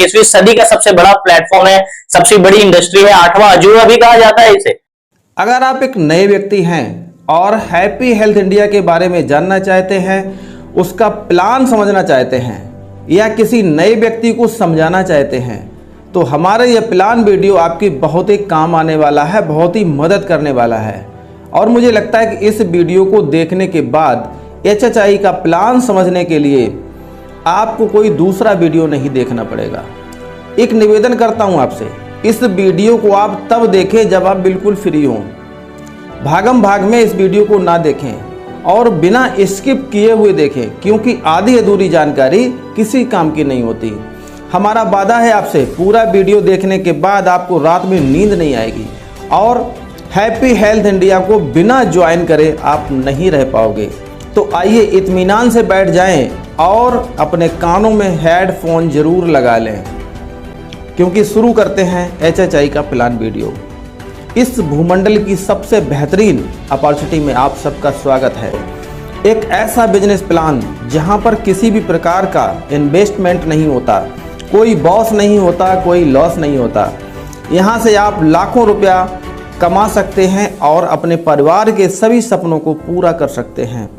21वीं सदी का सबसे बड़ा प्लेटफॉर्म है, सबसे बड़ी इंडस्ट्री है, 8वां अजूबा भी कहा जाता है इसे। अगर आप एक नए व्यक्ति हैं और हैप्पी हेल्थ इंडिया के बारे में जानना चाहते हैं, उसका प्लान समझना चाहते हैं या किसी नए व्यक्ति को समझाना चाहते हैं, तो हमारा यह प्लान वीडियो आपकी बहुत ही काम आने वाला है, बहुत ही मदद करने वाला है। और मुझे लगता है कि इस वीडियो को देखने के बाद HHI का प्लान समझने के लिए आपको कोई दूसरा वीडियो नहीं देखना पड़ेगा। एक निवेदन करता हूं आपसे, इस वीडियो को आप तब देखें जब आप बिल्कुल फ्री हों। भागम भाग में इस वीडियो को ना देखें और बिना स्किप किए हुए देखें, क्योंकि आधी अधूरी जानकारी किसी काम की नहीं होती। हमारा वादा है आपसे, पूरा वीडियो देखने के बाद आपको रात में नींद नहीं आएगी और हैप्पी हेल्थ इंडिया को बिना ज्वाइन करे आप नहीं रह पाओगे। तो आइए इत्मीनान से बैठ जाएं और अपने कानों में हेडफोन जरूर लगा लें, क्योंकि शुरू करते हैं HHI का प्लान वीडियो। इस भूमंडल की सबसे बेहतरीन अपॉर्चुनिटी में आप सबका स्वागत है। एक ऐसा बिजनेस प्लान जहां पर किसी भी प्रकार का इन्वेस्टमेंट नहीं होता, कोई बॉस नहीं होता, कोई लॉस नहीं होता। यहां से आप लाखों रुपया कमा सकते हैं और अपने परिवार के सभी सपनों को पूरा कर सकते हैं।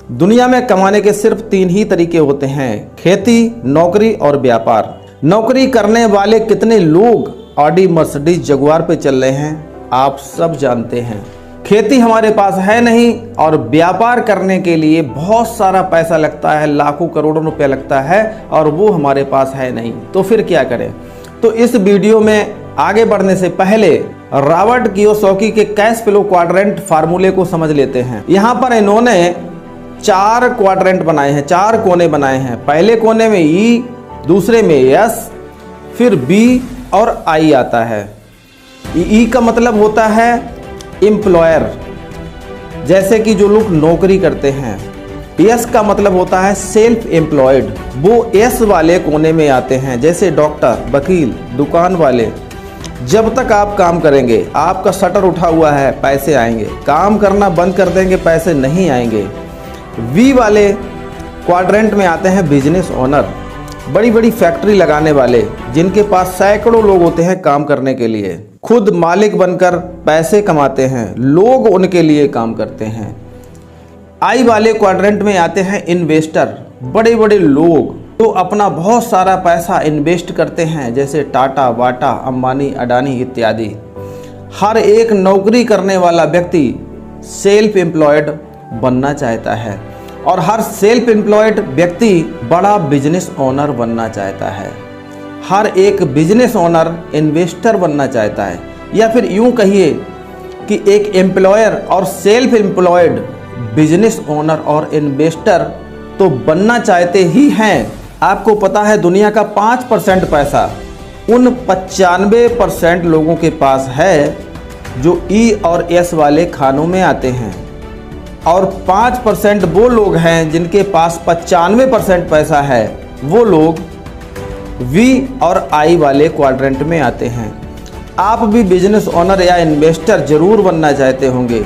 दुनिया में कमाने के सिर्फ 3 ही तरीके होते हैं, खेती, नौकरी और व्यापार। नौकरी करने वाले कितने लोग ऑडी, मर्सिडीज, जगुआर पे चल रहे हैं आप सब जानते हैं। खेती हमारे पास है नहीं और व्यापार करने के लिए बहुत सारा पैसा लगता है, लाखों करोड़ों रुपया लगता है और वो हमारे पास है नहीं। तो फिर क्या करें? तो इस वीडियो में आगे बढ़ने से पहले रॉबर्ट कियोसाकी के कैश फ्लो क्वाड्रेंट फार्मूले को समझ लेते हैं। यहाँ पर इन्होंने 4 क्वाड्रेंट बनाए हैं, 4 कोने बनाए हैं। पहले कोने में ई, दूसरे में एस, फिर बी और आई आता है। ई का मतलब होता है एम्प्लॉयर, जैसे कि जो लोग नौकरी करते हैं। एस का मतलब होता है सेल्फ एम्प्लॉयड, वो एस वाले कोने में आते हैं, जैसे डॉक्टर, वकील, दुकान वाले। जब तक आप काम करेंगे, आपका शटर उठा हुआ है, पैसे आएंगे। काम करना बंद कर देंगे, पैसे नहीं आएंगे। वी वाले क्वाड्रेंट में आते हैं बिजनेस ओनर, बड़ी बड़ी फैक्ट्री लगाने वाले, जिनके पास सैकड़ों लोग होते हैं काम करने के लिए। खुद मालिक बनकर पैसे कमाते हैं, लोग उनके लिए काम करते हैं। आई वाले क्वाड्रेंट में आते हैं इन्वेस्टर, बड़े बड़े लोग तो अपना बहुत सारा पैसा इन्वेस्ट करते हैं, जैसे टाटा, वाटा, अंबानी, अडानी इत्यादि। हर एक नौकरी करने वाला व्यक्ति सेल्फ एम्प्लॉयड बनना चाहता है और हर सेल्फ एम्प्लॉयड व्यक्ति बड़ा बिजनेस ओनर बनना चाहता है। हर एक बिजनेस ओनर इन्वेस्टर बनना चाहता है, या फिर यूं कहिए कि एक एम्प्लॉयर और सेल्फ एम्प्लॉयड बिजनेस ओनर और इन्वेस्टर तो बनना चाहते ही हैं। आपको पता है दुनिया का 5% पैसा उन 95% लोगों के पास है जो ई और एस वाले खानों में आते हैं, और 5% वो लोग हैं जिनके पास 95% पैसा है। वो लोग वी और आई वाले क्वाड्रेंट में आते हैं। आप भी बिजनेस ओनर या इन्वेस्टर जरूर बनना चाहते होंगे,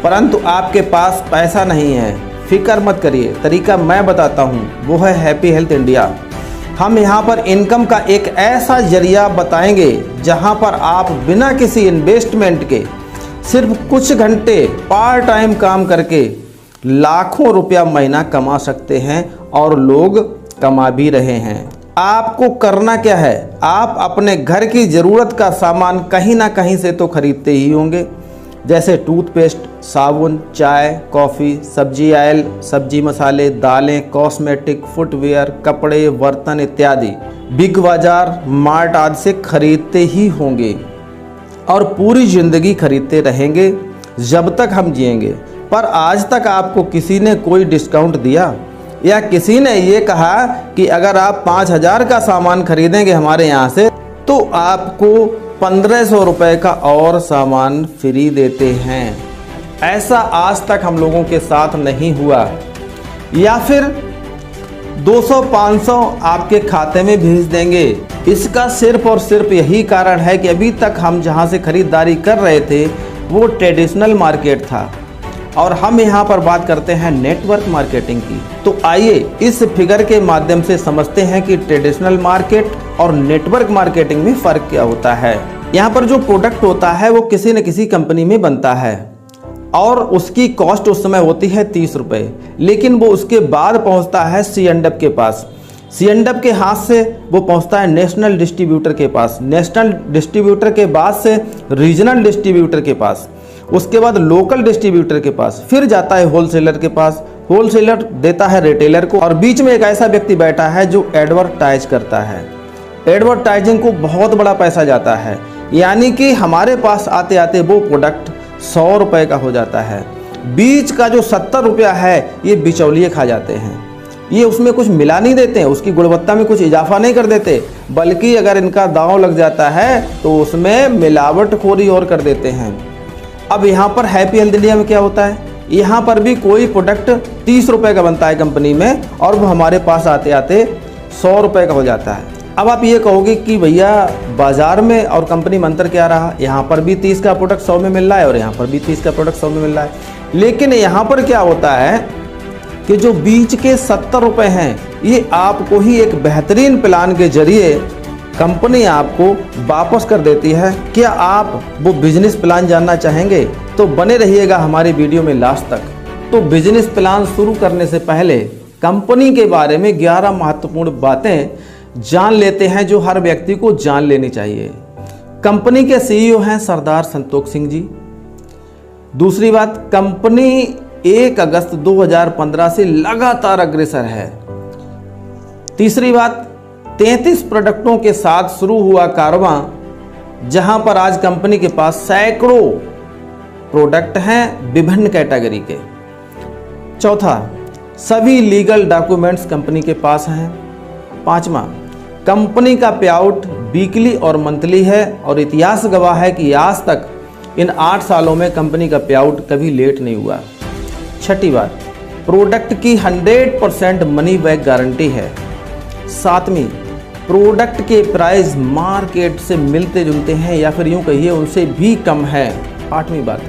परंतु आपके पास पैसा नहीं है। फिक्र मत करिए, तरीका मैं बताता हूँ, वो है हैप्पी हेल्थ इंडिया। हम यहाँ पर इनकम का एक ऐसा जरिया बताएंगे जहाँ पर आप बिना किसी इन्वेस्टमेंट के सिर्फ कुछ घंटे पार्ट टाइम काम करके लाखों रुपया महीना कमा सकते हैं, और लोग कमा भी रहे हैं। आपको करना क्या है? आप अपने घर की ज़रूरत का सामान कहीं ना कहीं से तो खरीदते ही होंगे, जैसे टूथपेस्ट, साबुन, चाय, कॉफ़ी, सब्जी ऑयल, सब्जी मसाले, दालें, कॉस्मेटिक, फुटवेयर, कपड़े, बर्तन इत्यादि बिग बाजार, मार्ट आदि से खरीदते ही होंगे और पूरी ज़िंदगी खरीदते रहेंगे जब तक हम जिएंगे। पर आज तक आपको किसी ने कोई डिस्काउंट दिया, या किसी ने ये कहा कि अगर आप 5000 का सामान खरीदेंगे हमारे यहाँ से तो आपको 1500 रुपये का और सामान फ्री देते हैं? ऐसा आज तक हम लोगों के साथ नहीं हुआ। या फिर 200-500 आपके खाते में भेज देंगे। इसका सिर्फ और सिर्फ यही कारण है कि अभी तक हम जहां से खरीदारी कर रहे थे वो ट्रेडिशनल मार्केट था, और हम यहाँ पर बात करते हैं नेटवर्क मार्केटिंग की। तो आइए इस फिगर के माध्यम से समझते हैं कि ट्रेडिशनल मार्केट और नेटवर्क मार्केटिंग में फ़र्क क्या होता है। यहाँ पर जो प्रोडक्ट होता है वो किसी न किसी कंपनी में बनता है और उसकी कॉस्ट उस समय होती है 30 रुपये, लेकिन वो उसके बाद पहुँचता है C&F के पास। C&F के हाथ से वो पहुंचता है नेशनल डिस्ट्रीब्यूटर के पास, नेशनल डिस्ट्रीब्यूटर के बाद से रीजनल डिस्ट्रीब्यूटर के पास, उसके बाद लोकल डिस्ट्रीब्यूटर के पास, फिर जाता है होलसेलर के पास, होलसेलर देता है रिटेलर को, और बीच में एक ऐसा व्यक्ति बैठा है जो एडवर्टाइज करता है। एडवर्टाइजिंग को बहुत बड़ा पैसा जाता है, यानी कि हमारे पास आते आते वो प्रोडक्ट 100 रुपये का हो जाता है। बीच का जो 70 रुपया है ये बिचौलिए खा जाते हैं। ये उसमें कुछ मिला नहीं देते हैं, उसकी गुणवत्ता में कुछ इजाफा नहीं कर देते, बल्कि अगर इनका दांव लग जाता है तो उसमें मिलावटखोरी और कर देते हैं। अब यहाँ पर हैप्पी हेल्थ इंडिया में क्या होता है, यहाँ पर भी कोई प्रोडक्ट 30 रुपये का बनता है कंपनी में और वो हमारे पास आते आते 100 रुपये का हो जाता है। अब आप ये कहोगे कि भैया बाजार में और कंपनी में अंतर क्या रहा, यहाँ पर भी 30 का प्रोडक्ट 100 में मिल रहा है और यहाँ पर भी 30 का प्रोडक्ट 100 में मिल रहा है। लेकिन यहाँ पर क्या होता है कि जो बीच के 70 रुपये हैं ये आपको ही एक बेहतरीन प्लान के जरिए कंपनी आपको वापस कर देती है। क्या आप वो बिजनेस प्लान जानना चाहेंगे तो बने रहिएगा हमारी वीडियो में लास्ट तक। तो बिजनेस प्लान शुरू करने से पहले कंपनी के बारे में 11 महत्वपूर्ण बातें जान लेते हैं जो हर व्यक्ति को जान लेनी चाहिए। कंपनी के CEO हैं सरदार संतोष सिंह जी। दूसरी बात, कंपनी 1 अगस्त 2015 से लगातार अग्रसर है। तीसरी बात, 33 प्रोडक्टों के साथ शुरू हुआ कारवां, जहां पर आज कंपनी के पास सैकड़ों प्रोडक्ट हैं विभिन्न कैटेगरी के। चौथा, सभी लीगल डॉक्यूमेंट्स कंपनी के पास हैं। पांचवा, कंपनी का पे आउट वीकली और मंथली है और इतिहास गवाह है कि आज तक इन 8 सालों में कंपनी का पे आउट कभी लेट नहीं हुआ। छठी बात, प्रोडक्ट की 100% मनी बैक गारंटी है। सातवीं, प्रोडक्ट के प्राइस मार्केट से मिलते जुलते हैं या फिर यूं कहिए उनसे भी कम है। आठवीं बात,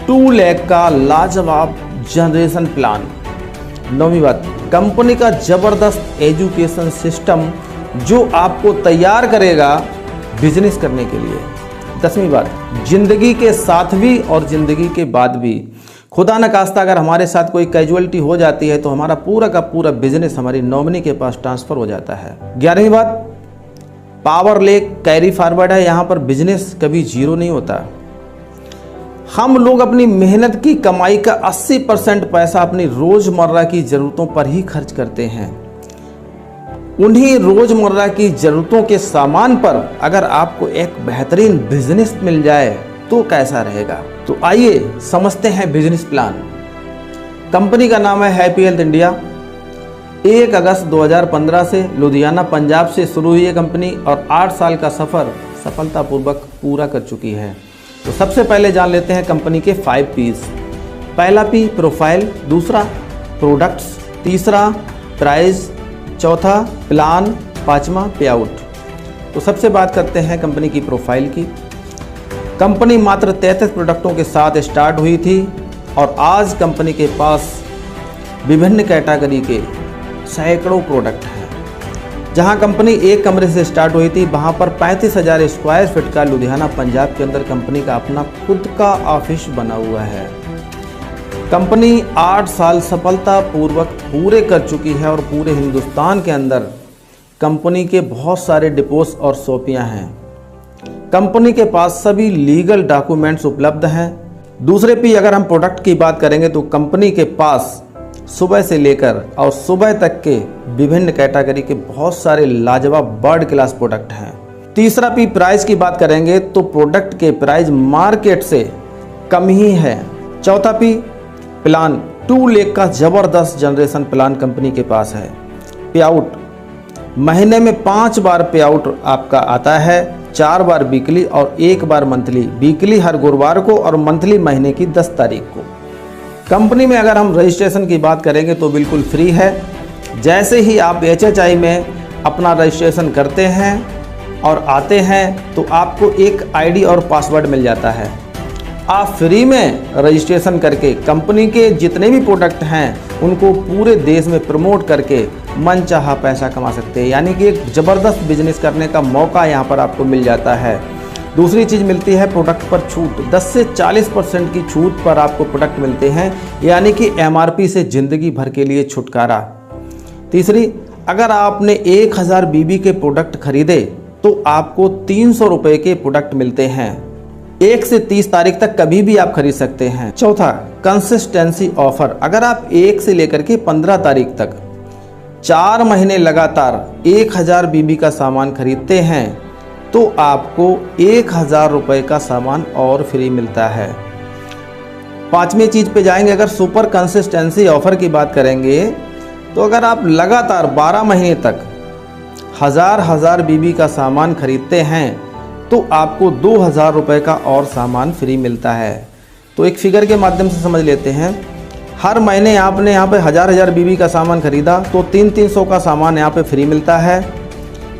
2 लाख का लाजवाब जनरेशन प्लान। नौवीं बात, कंपनी का जबरदस्त एजुकेशन सिस्टम जो आपको तैयार करेगा बिजनेस करने के लिए। 10वीं बात, जिंदगी के साथ भी और जिंदगी के बाद भी, खुदा न खास्ता अगर हमारे साथ कोई कैजुअलिटी हो जाती है तो हमारा पूरा का पूरा बिजनेस हमारी नॉमिनी के पास ट्रांसफर हो जाता है। 11वीं बात, पावर लेक कैरी फॉरवर्ड है, यहाँ पर बिजनेस कभी जीरो नहीं होता। हम लोग अपनी मेहनत की कमाई का 80% पैसा अपनी रोजमर्रा की जरूरतों पर ही खर्च करते हैं। उन्हीं रोजमर्रा की जरूरतों के सामान पर अगर आपको एक बेहतरीन बिजनेस मिल जाए तो कैसा रहेगा। तो आइए समझते हैं बिजनेस प्लान। कंपनी का नाम है हैप्पी हेल्थ इंडिया। 1 अगस्त 2015 से लुधियाना पंजाब से शुरू हुई है कंपनी और 8 साल का सफ़र सफलतापूर्वक पूरा कर चुकी है। तो सबसे पहले जान लेते हैं कंपनी के 5 P's। पहला P प्रोफाइल, दूसरा प्रोडक्ट्स, तीसरा प्राइस, चौथा प्लान, पांचवा पे आउट। तो सबसे बात करते हैं कंपनी की प्रोफाइल की। कंपनी मात्र 33 प्रोडक्टों के साथ स्टार्ट हुई थी और आज कंपनी के पास विभिन्न कैटेगरी के सैकड़ों प्रोडक्ट हैं। जहां कंपनी एक कमरे से स्टार्ट हुई थी वहां पर 35,000 स्क्वायर फीट का लुधियाना पंजाब के अंदर कंपनी का अपना खुद का ऑफिस बना हुआ है। कंपनी 8 साल सफलतापूर्वक पूरे कर चुकी है और पूरे हिंदुस्तान के अंदर कंपनी के बहुत सारे डिपोस और शॉपियां हैं। कंपनी के पास सभी लीगल डॉक्यूमेंट्स उपलब्ध हैं। दूसरे पे अगर हम प्रोडक्ट की बात करेंगे तो कंपनी के पास सुबह से लेकर और सुबह तक के विभिन्न कैटेगरी के बहुत सारे लाजवाब वर्ल्ड क्लास प्रोडक्ट हैं। तीसरा पी प्राइस की बात करेंगे तो प्रोडक्ट के प्राइस मार्केट से कम ही है। चौथा पी प्लान, 2 लाख का जबरदस्त जनरेशन प्लान कंपनी के पास है। पे आउट, महीने में 5 बार पे आउट आपका आता है, 4 बार वीकली और 1 बार मंथली। वीकली हर गुरुवार को और मंथली महीने की 10 तारीख को। कंपनी में अगर हम रजिस्ट्रेशन की बात करेंगे तो बिल्कुल फ्री है। जैसे ही आप HHI में अपना रजिस्ट्रेशन करते हैं और आते हैं तो आपको एक ID और पासवर्ड मिल जाता है। आप फ्री में रजिस्ट्रेशन करके कंपनी के जितने भी प्रोडक्ट हैं उनको पूरे देश में प्रमोट करके मनचाहा पैसा कमा सकते हैं। यानी कि एक ज़बरदस्त बिजनेस करने का मौका यहाँ पर आपको मिल जाता है। दूसरी चीज़ मिलती है प्रोडक्ट पर छूट। 10 से 40% की छूट पर आपको प्रोडक्ट मिलते हैं, यानी कि MRP से ज़िंदगी भर के लिए छुटकारा। तीसरी, अगर आपने 1000 BB के प्रोडक्ट खरीदे तो आपको 300 रुपये के प्रोडक्ट मिलते हैं। 1 से 30 तारीख तक कभी भी आप खरीद सकते हैं। चौथा, कंसिस्टेंसी ऑफर। अगर आप 1 से लेकर के 15 तारीख तक 4 महीने लगातार 1000 BB का सामान खरीदते हैं तो आपको 1000 रुपये का सामान और फ्री मिलता है। पांचवी चीज़ पे जाएंगे, अगर सुपर कंसिस्टेंसी ऑफर की बात करेंगे तो अगर आप लगातार 12 महीने तक 1000 BB का सामान खरीदते हैं तो आपको 2000 रुपये का और सामान फ्री मिलता है। तो एक फिगर के माध्यम से समझ लेते हैं, हर महीने आपने यहाँ पे 1000 BB का सामान खरीदा तो 300 का सामान यहाँ पे फ्री मिलता है,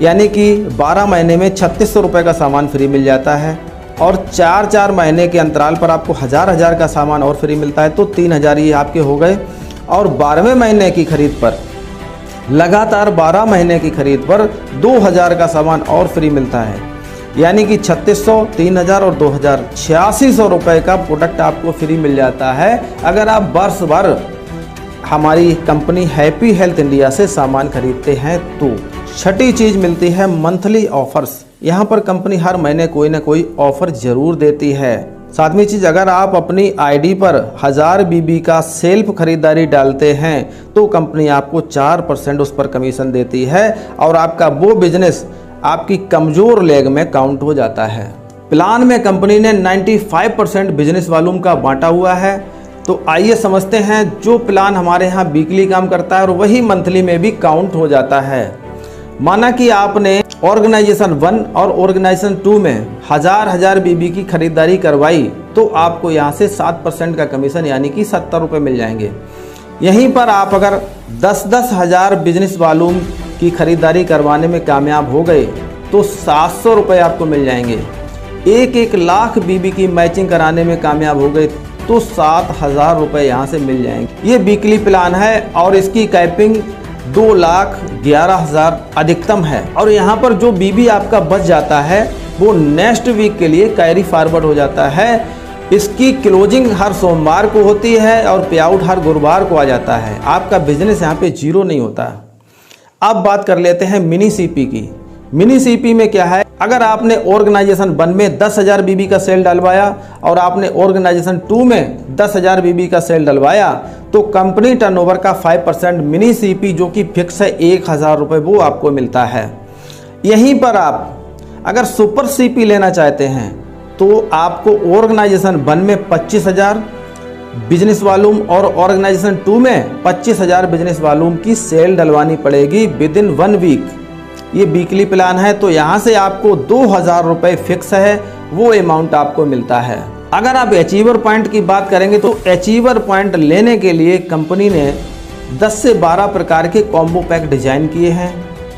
यानी कि 12 महीने में 3600 रुपये का सामान फ्री मिल जाता है। और 4 महीने के अंतराल पर आपको 1000 का सामान और फ्री मिलता है, तो 3000 ये आपके हो गए। और 12वें महीने की खरीद पर, लगातार 12 महीने की खरीद पर 2000 का सामान और फ्री मिलता है, यानी कि 3600, 3000 और 2000 8600 रुपये का प्रोडक्ट आपको फ्री मिल जाता है अगर आप वर्ष भर हमारी कंपनी हैप्पी हेल्थ इंडिया से सामान खरीदते हैं तो। छठी चीज़ मिलती है मंथली ऑफर्स। यहाँ पर कंपनी हर महीने कोई ना कोई ऑफर ज़रूर देती है। सातवीं चीज़, अगर आप अपनी आईडी पर 1000 BB का सेल्फ खरीदारी डालते हैं तो कंपनी आपको 4% उस पर कमीशन देती है और आपका वो बिजनेस आपकी कमज़ोर लेग में काउंट हो जाता है। प्लान में कंपनी ने 95% बिजनेस वॉल्यूम का बांटा हुआ है। तो आइए समझते हैं जो प्लान हमारे यहाँ वीकली काम करता है और वही मंथली में भी काउंट हो जाता है। माना कि आपने ऑर्गेनाइजेशन 1 और ऑर्गेनाइजेशन 2 में 1000 BB की खरीदारी करवाई तो आपको यहाँ से 7% का कमीशन यानी कि 70 रुपये मिल जाएंगे। यहीं पर आप अगर 10 हज़ार बिजनेस वॉल्यूम की खरीदारी करवाने में कामयाब हो गए तो 700 रुपये आपको मिल जाएंगे। 1 लाख BB की मैचिंग कराने में कामयाब हो गए तो 7000 रुपये यहाँ से मिल जाएंगे। ये वीकली प्लान है और इसकी कैपिंग 2,11,000 अधिकतम है। और यहाँ पर जो BB आपका बच जाता है वो नेक्स्ट वीक के लिए कैरी फॉरवर्ड हो जाता है। इसकी क्लोजिंग हर सोमवार को होती है और पे आउट हर गुरुवार को आ जाता है। आपका बिजनेस यहाँ पे जीरो नहीं होता। अब बात कर लेते हैं मिनी CP की। मिनी CP में क्या है, अगर आपने ऑर्गेनाइजेशन 1 में 10,000 BB का सेल डलवाया और आपने ऑर्गेनाइजेशन 2 में 10,000 BB का सेल डलवाया तो कंपनी टर्नओवर का 5% मिनी CP जो कि फिक्स है 1000 रुपये वो आपको मिलता है। यहीं पर आप अगर सुपर CP लेना चाहते हैं तो आपको ऑर्गेनाइजेशन 1 में 25,000 बिजनेस वॉल्यूम और ऑर्गेनाइजेशन 2 में 25,000 बिजनेस वॉल्यूम की सेल डलवानी पड़ेगी विद इन 1 वीक। ये वीकली प्लान है तो यहाँ से आपको 2000 रुपये फिक्स है, वो अमाउंट आपको मिलता है। अगर आप अचीवर पॉइंट की बात करेंगे तो अचीवर पॉइंट लेने के लिए कंपनी ने 10 से 12 प्रकार के कॉम्बो पैक डिजाइन किए हैं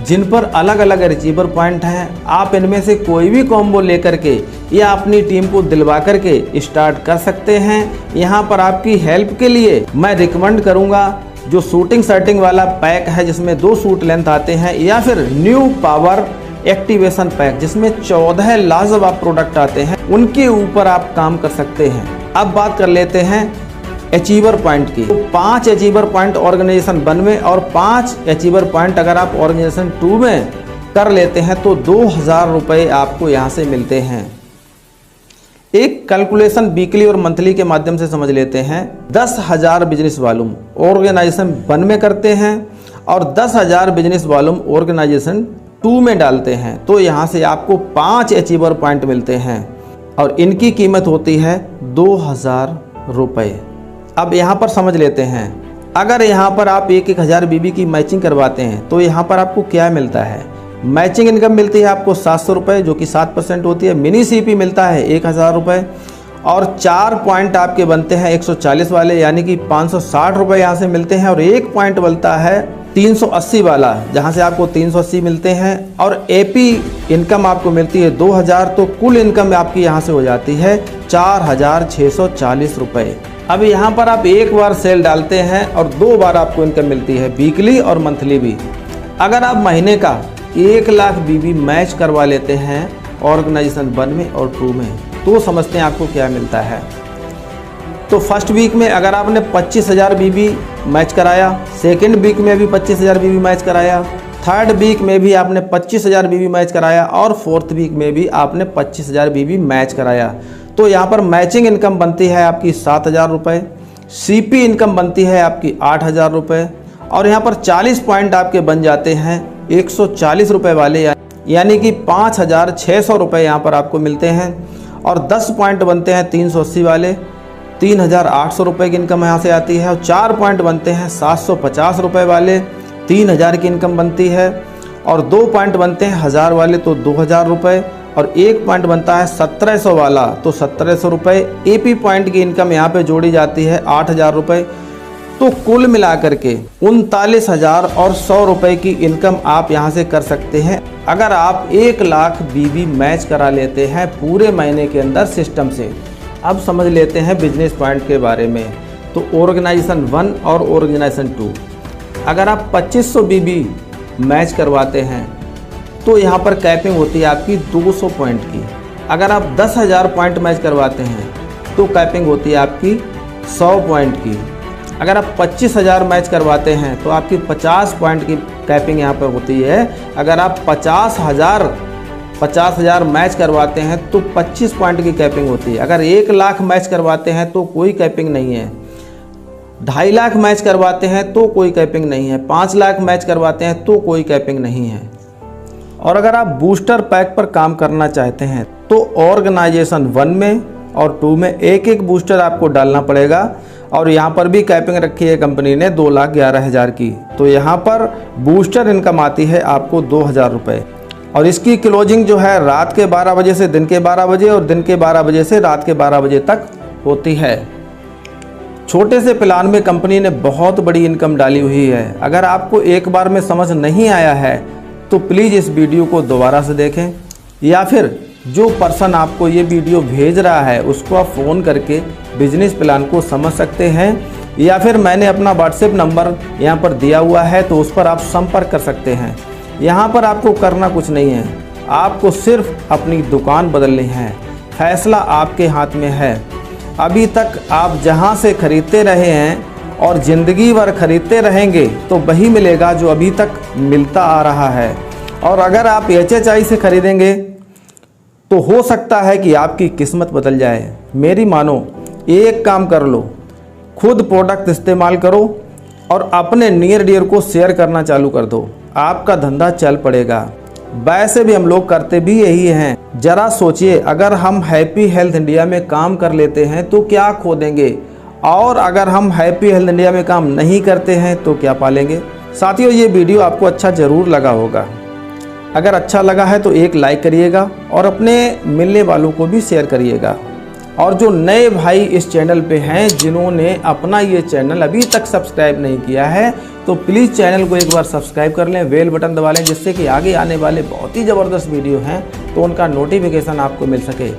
जिन पर अलग अलग अचीवर पॉइंट हैं। आप इनमें से कोई भी कॉम्बो लेकर के या अपनी टीम को दिलवा करके स्टार्ट कर सकते हैं। यहाँ पर आपकी हेल्प के लिए मैं रिकमेंड करूँगा जो शूटिंग शर्टिंग वाला पैक है जिसमें 2 शूट लेंथ आते हैं, या फिर न्यू पावर एक्टिवेशन पैक जिसमें 14 लाजवाब प्रोडक्ट आते हैं, उनके ऊपर आप काम कर सकते हैं। अब बात कर लेते हैं अचीवर पॉइंट की। तो 5 अचीवर पॉइंट ऑर्गेनाइजेशन 1 में और 5 अचीवर पॉइंट अगर आप ऑर्गेनाइजेशन 2 में कर लेते हैं तो 2000 रुपये आपको यहाँ से मिलते हैं। एक कैलकुलेशन वीकली और मंथली के माध्यम से समझ लेते हैं। 10,000 बिजनेस वॉल्यूम ऑर्गेनाइजेशन 1 में करते हैं और 10,000 बिजनेस वॉल्यूम ऑर्गेनाइजेशन 2 में डालते हैं तो यहाँ से आपको 5 अचीवर पॉइंट मिलते हैं और इनकी कीमत होती है 2000 रुपये। अब यहाँ पर समझ लेते हैं, अगर यहाँ पर आप 1,000 BB की मैचिंग करवाते हैं तो यहाँ पर आपको क्या मिलता है। मैचिंग इनकम मिलती है आपको 700 रुपये जो कि 7% होती है। मिनी CP मिलता है 1000 रुपये और 4 पॉइंट आपके बनते हैं 140 वाले यानी कि 560 रुपये यहाँ से मिलते हैं और 1 पॉइंट बनता है 380 वाला जहां से आपको 380 मिलते हैं और एपी इनकम आपको मिलती है 2000, तो कुल इनकम आपकी यहां से हो जाती है 4640 रुपये। अब यहाँ पर आप एक बार सेल डालते हैं और 2 बार आपको इनकम मिलती है, वीकली और मंथली भी। अगर आप महीने का 1 लाख बीबी मैच करवा लेते हैं ऑर्गेनाइजेशन 1 में और 2 में, तो समझते हैं आपको क्या मिलता है। तो फर्स्ट वीक में अगर आपने 25,000 बीबी मैच कराया, सेकेंड वीक में भी 25,000 बीबी मैच कराया, थर्ड वीक में भी आपने 25,000 बीबी मैच कराया और फोर्थ वीक में भी आपने 25,000 बीबी मैच कराया, तो यहाँ पर मैचिंग इनकम बनती है आपकी 7,000 रुपये, सीपी इनकम बनती है आपकी 8,000 रुपये, और यहाँ पर 40 पॉइंट आपके बन जाते हैं 140 रुपये वाले, यानी कि 5,600 रुपये यहाँ पर आपको मिलते हैं। और 10 पॉइंट बनते हैं 380 वाले, 3,800 रुपये की इनकम यहाँ से आती है। और 4 पॉइंट बनते हैं 750 रुपये वाले, 3,000 की इनकम बनती है। और 2 पॉइंट बनते हैं 1,000 वाले, तो 2,000 रुपये। और 1 पॉइंट बनता है 1700 वाला, तो 1700 रुपये। एपी पॉइंट की इनकम यहाँ पे जोड़ी जाती है 8,000 रुपये। तो कुल मिलाकर के 39,100 रुपये की इनकम आप यहाँ से कर सकते हैं अगर आप 1 लाख बीबी मैच करा लेते हैं पूरे महीने के अंदर सिस्टम से। अब समझ लेते हैं बिजनेस पॉइंट के बारे में। तो ऑर्गेनाइजेशन 1 और ऑर्गेनाइजेशन 2, अगर आप 2500 बीबी मैच करवाते हैं तो यहाँ पर कैपिंग होती है आपकी 200 पॉइंट की। अगर आप 10,000 पॉइंट मैच करवाते हैं तो कैपिंग होती है आपकी 100 पॉइंट की। अगर आप 25,000 मैच करवाते हैं तो आपकी 50 पॉइंट की कैपिंग यहाँ पर होती है। अगर आप 50,000 मैच करवाते हैं तो 25 पॉइंट की कैपिंग होती है। अगर 1 लाख मैच करवाते हैं तो कोई कैपिंग नहीं है, 2.5 लाख मैच करवाते हैं तो कोई कैपिंग नहीं है, 5 लाख मैच करवाते हैं तो कोई कैपिंग नहीं है। और अगर आप बूस्टर पैक पर काम करना चाहते हैं तो ऑर्गेनाइजेशन 1 में और 2 में एक एक बूस्टर आपको डालना पड़ेगा। और यहाँ पर भी कैपिंग रखी है कंपनी ने 2,11,000 की, तो यहाँ पर बूस्टर इनकम आती है आपको 2,000 रुपये। और इसकी क्लोजिंग जो है रात के 12 बजे से दिन के 12 बजे और दिन के 12 बजे से रात के 12 बजे तक होती है। छोटे से प्लान में कंपनी ने बहुत बड़ी इनकम डाली हुई है। अगर आपको एक बार में समझ नहीं आया है तो प्लीज़ इस वीडियो को दोबारा से देखें, या फिर जो पर्सन आपको ये वीडियो भेज रहा है उसको आप फ़ोन करके बिजनेस प्लान को समझ सकते हैं, या फिर मैंने अपना व्हाट्सएप नंबर यहाँ पर दिया हुआ है तो उस पर आप संपर्क कर सकते हैं। यहाँ पर आपको करना कुछ नहीं है, आपको सिर्फ अपनी दुकान बदलनी है, फैसला आपके हाथ में है। अभी तक आप जहाँ से खरीदते रहे हैं और ज़िंदगी भर खरीदते रहेंगे तो वही मिलेगा जो अभी तक मिलता आ रहा है। और अगर आप HHI से खरीदेंगे तो हो सकता है कि आपकी किस्मत बदल जाए। मेरी मानो, एक काम कर लो, खुद प्रोडक्ट इस्तेमाल करो और अपने नियर डियर को शेयर करना चालू कर दो, आपका धंधा चल पड़ेगा। वैसे भी हम लोग करते भी यही हैं। जरा सोचिए, अगर हम हैप्पी हेल्थ इंडिया में काम कर लेते हैं तो क्या खो देंगे, और अगर हम हैप्पी हेल्थ इंडिया में काम नहीं करते हैं तो क्या पालेंगे। साथियों, ये वीडियो आपको अच्छा ज़रूर लगा होगा। अगर अच्छा लगा है तो एक लाइक करिएगा और अपने मिलने वालों को भी शेयर करिएगा। और जो नए भाई इस चैनल पे हैं, जिन्होंने अपना ये चैनल अभी तक सब्सक्राइब नहीं किया है, तो प्लीज़ चैनल को एक बार सब्सक्राइब कर लें, बेल बटन दबा लें, जिससे कि आगे आने वाले बहुत ही ज़बरदस्त वीडियो हैं तो उनका नोटिफिकेशन आपको मिल सके।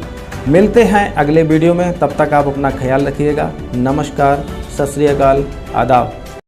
मिलते हैं अगले वीडियो में, तब तक आप अपना ख्याल रखिएगा। नमस्कार, सत श्री अकाल, आदाब।